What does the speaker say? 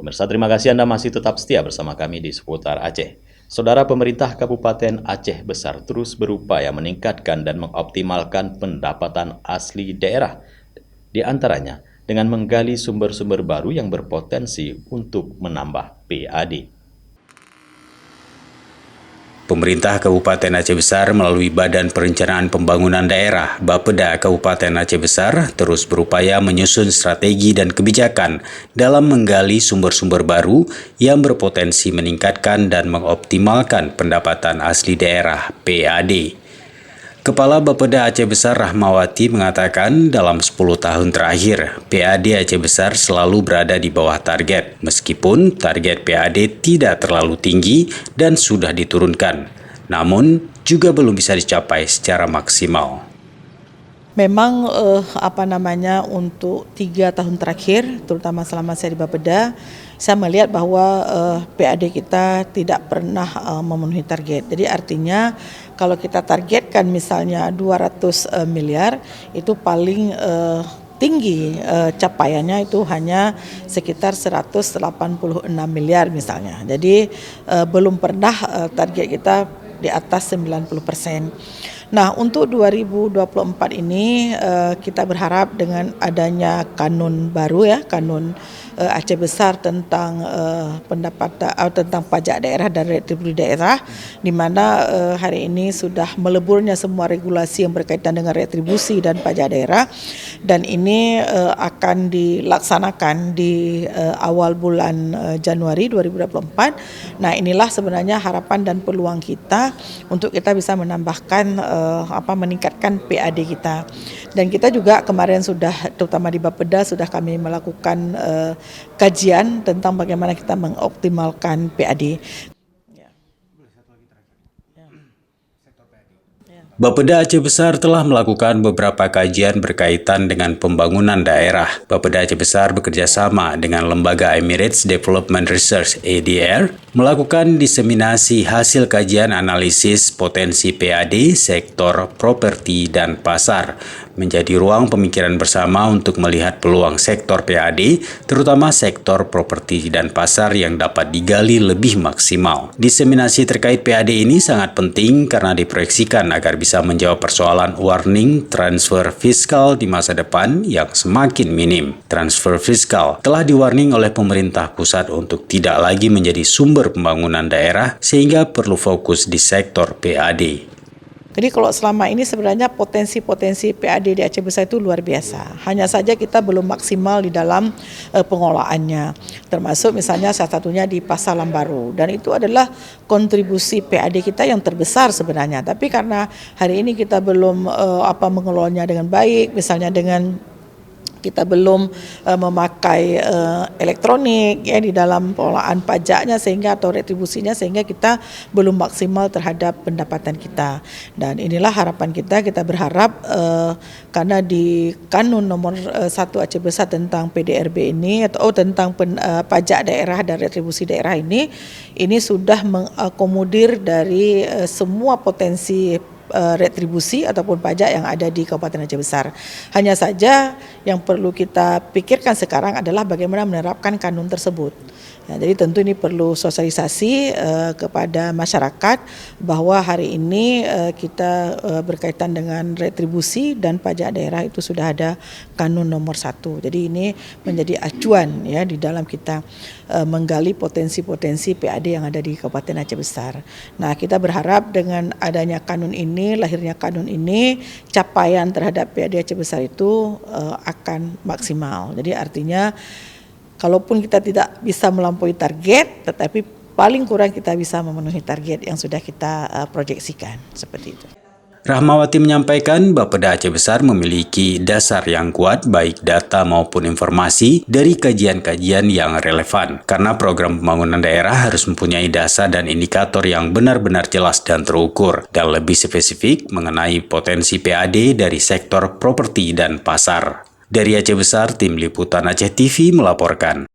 Pemirsa, terima kasih Anda masih tetap setia bersama kami di Seputar Aceh. Saudara, pemerintah Kabupaten Aceh Besar terus berupaya meningkatkan dan mengoptimalkan pendapatan asli daerah, di antaranya dengan menggali sumber-sumber baru yang berpotensi untuk menambah PAD. Pemerintah Kabupaten Aceh Besar melalui Badan Perencanaan Pembangunan Daerah Bapeda Kabupaten Aceh Besar terus berupaya menyusun strategi dan kebijakan dalam menggali sumber-sumber baru yang berpotensi meningkatkan dan mengoptimalkan pendapatan asli daerah (PAD). Kepala Bapeda Aceh Besar Rahmawati mengatakan dalam 10 tahun terakhir, PAD Aceh Besar selalu berada di bawah target, meskipun target PAD tidak terlalu tinggi dan sudah diturunkan, namun juga belum bisa dicapai secara maksimal. Memang untuk 3 tahun terakhir, terutama selama saya di Bapeda, saya melihat bahwa PAD kita tidak pernah memenuhi target. Jadi artinya kalau kita targetkan misalnya 200 miliar, itu paling tinggi capaiannya itu hanya sekitar 186 miliar misalnya. Jadi belum pernah target kita di atas 90%. Nah, untuk 2024 ini kita berharap dengan adanya kanun baru kanun Aceh Besar tentang pendapatan tentang pajak daerah dan retribusi daerah, di mana hari ini sudah meleburnya semua regulasi yang berkaitan dengan retribusi dan pajak daerah, dan ini akan dilaksanakan di awal bulan Januari 2024. Nah, inilah sebenarnya harapan dan peluang kita untuk kita bisa menambahkan meningkatkan PAD kita. Dan kita juga kemarin sudah, terutama di Bapeda, sudah kami melakukan kajian tentang bagaimana kita mengoptimalkan PAD. Bapeda Aceh Besar telah melakukan beberapa kajian berkaitan dengan pembangunan daerah. Bapeda Aceh Besar bekerja sama dengan Lembaga Emirates Development Research (ADR) melakukan diseminasi hasil kajian analisis potensi PAD sektor properti dan pasar, menjadi ruang pemikiran bersama untuk melihat peluang sektor PAD, terutama sektor properti dan pasar yang dapat digali lebih maksimal. Diseminasi terkait PAD ini sangat penting karena diproyeksikan agar bisa menjawab persoalan warning transfer fiskal di masa depan yang semakin minim. Transfer fiskal telah diwarning oleh pemerintah pusat untuk tidak lagi menjadi sumber pembangunan daerah, sehingga perlu fokus di sektor PAD. Jadi kalau selama ini sebenarnya potensi-potensi PAD di Aceh Besar itu luar biasa. Hanya saja kita belum maksimal di dalam pengelolaannya. Termasuk misalnya salah satunya di Pasar Lambaru. Dan itu adalah kontribusi PAD kita yang terbesar sebenarnya. Tapi karena hari ini kita belum mengelolanya dengan baik, misalnya dengan kita belum memakai elektronik di dalam pengelolaan pajaknya atau retribusinya, sehingga kita belum maksimal terhadap pendapatan kita. Dan inilah harapan kita berharap karena di kanun nomor 1 Aceh Besar tentang PDRB ini atau tentang pajak daerah dan retribusi daerah ini sudah mengakomodir dari semua potensi retribusi ataupun pajak yang ada di Kabupaten Aceh Besar. Hanya saja yang perlu kita pikirkan sekarang adalah bagaimana menerapkan kanun tersebut. Jadi tentu ini perlu sosialisasi kepada masyarakat bahwa hari ini kita berkaitan dengan retribusi dan pajak daerah itu sudah ada kanun nomor 1. Jadi ini menjadi acuan di dalam kita menggali potensi-potensi PAD yang ada di Kabupaten Aceh Besar. Nah, kita berharap dengan adanya kanun ini, lahirnya kanun ini, capaian terhadap PAD Aceh Besar itu akan maksimal. Jadi artinya kalaupun kita tidak bisa melampaui target, tetapi paling kurang kita bisa memenuhi target yang sudah kita proyeksikan, seperti itu. Rahmawati menyampaikan Bapeda Aceh Besar memiliki dasar yang kuat baik data maupun informasi dari kajian-kajian yang relevan, karena program pembangunan daerah harus mempunyai dasar dan indikator yang benar-benar jelas dan terukur, dan lebih spesifik mengenai potensi PAD dari sektor properti dan pasar. Dari Aceh Besar, Tim Liputan Aceh TV melaporkan.